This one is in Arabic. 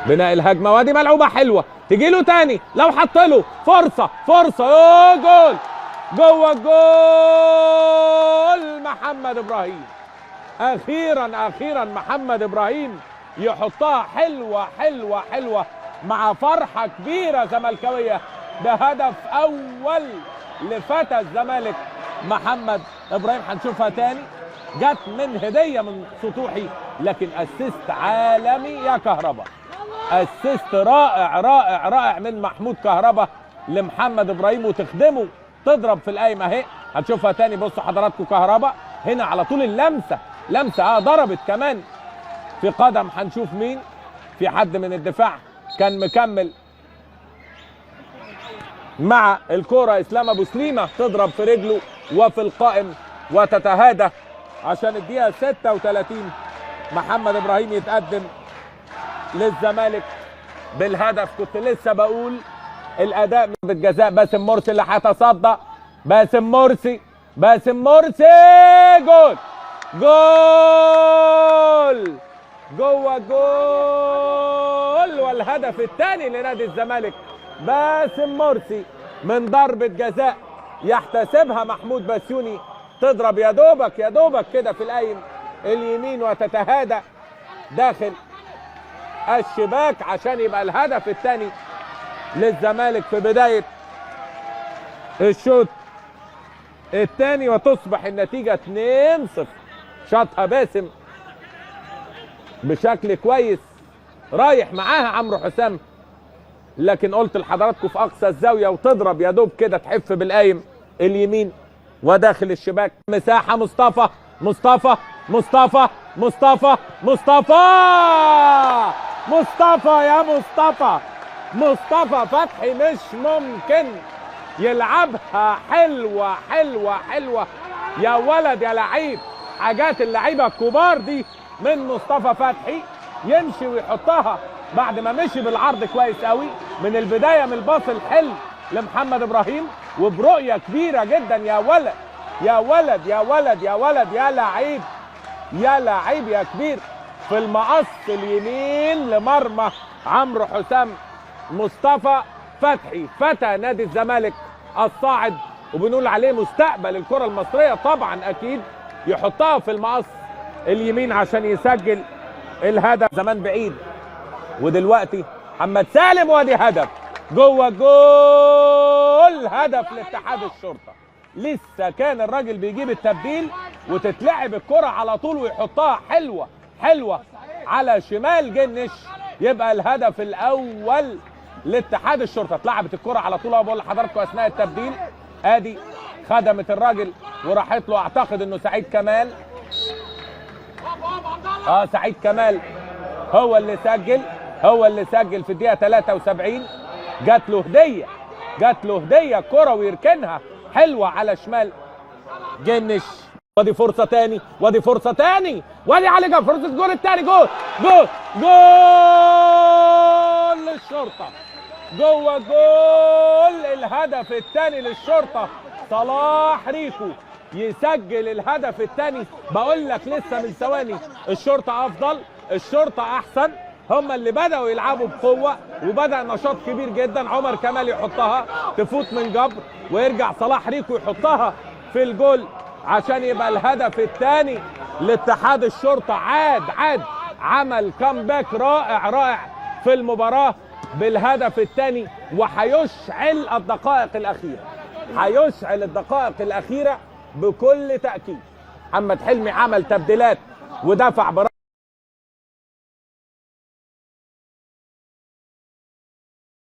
بناء الهجمه، وادي ملعوبه حلوه تجي له تاني، لو حط له فرصه يوه جول، جوه الجول محمد ابراهيم. اخيرا محمد ابراهيم يحطها حلوه حلوه حلوه مع فرحه كبيره زملكاويه. ده هدف اول لفتى الزمالك محمد ابراهيم. هنشوفها تاني، جت من هديه من سطوحي، لكن اسيست عالمي يا كهربا، اسيست رائع رائع رائع من محمود كهربا لمحمد ابراهيم، وتخدمه تضرب في القايمه اهي. هتشوفها تاني، بصوا حضراتكم كهربا هنا على طول اللمسه، لمسه ضربت كمان في قدم. هنشوف مين، في حد من الدفاع كان مكمل مع الكرة. اسلام ابو سليمه تضرب في رجله وفي القائم وتتهادى عشان الدقيقه 36 محمد ابراهيم يتقدم للزمالك بالهدف. كنت لسه بقول الاداء من الجزاء، باسم مرسي اللي هيتصدى، باسم مرسي جول جوه جول، والهدف الثاني لنادي الزمالك. باسم مرسي من ضربة جزاء يحتسبها محمود بسيوني، تضرب يا دوبك كده في القايم اليمين وتتهادى داخل الشباك عشان يبقى الهدف الثاني للزمالك في بداية الشوط الثاني، وتصبح النتيجة 2-0. شاطها باسم بشكل كويس، رايح معاها عمرو حسام، لكن قلت لحضراتكم في اقصى الزاويه وتضرب يا دوب كده تحف بالقايم اليمين وداخل الشباك. مساحه مصطفى يا مصطفى فتحي مش ممكن يلعبها حلوه حلوه حلوه يا ولد يا لعيب. حاجات اللعيبه الكبار دي من مصطفى فتحي، يمشي ويحطها بعد ما مشي بالعرض كويس قوي من البدايه، من الباص الحلو لمحمد ابراهيم وبرؤيه كبيره جدا. يا ولد يا لعيب يا كبير، في المقص اليمين لمرمى عمرو حسام. مصطفى فتحي فتى نادي الزمالك الصاعد، وبنقول عليه مستقبل الكره المصريه طبعا اكيد، يحطها في المقص اليمين عشان يسجل الهدف. زمان بعيد ودلوقتي محمد سالم، وادي هدف جوه جول، هدف لاتحاد الشرطه. لسه كان الراجل بيجيب التبديل وتتلعب الكره على طول ويحطها حلوه على شمال جنش، يبقى الهدف الاول لاتحاد الشرطه. اتلعبت الكره على طول، بقول لحضراتكم اثناء التبديل، ادي خدمت الراجل وراحت له. اعتقد انه سعيد كمال، سعيد كمال هو اللي سجل في الدقيقه 73. جات له هديه كره ويركنها حلوه على شمال جنش. وادي فرصه تاني، وادي علي جاب فرصه الجول الثاني، جول للشرطه، جوه جول الهدف الثاني للشرطه. صلاح ريكو يسجل الهدف الثاني. بقول لك لسه من ثواني الشرطه افضل، الشرطه احسن، هم اللي بداوا يلعبوا بقوه وبدا نشاط كبير جدا. عمر كمال يحطها تفوت من جبر، ويرجع صلاح ريكو يحطها في الجول عشان يبقى الهدف الثاني لاتحاد الشرطه. عاد عمل كامباك رائع في المباراه بالهدف الثاني، وهيشعل الدقائق الاخيره بكل تاكيد. محمد حلمي عمل تبديلات ودفع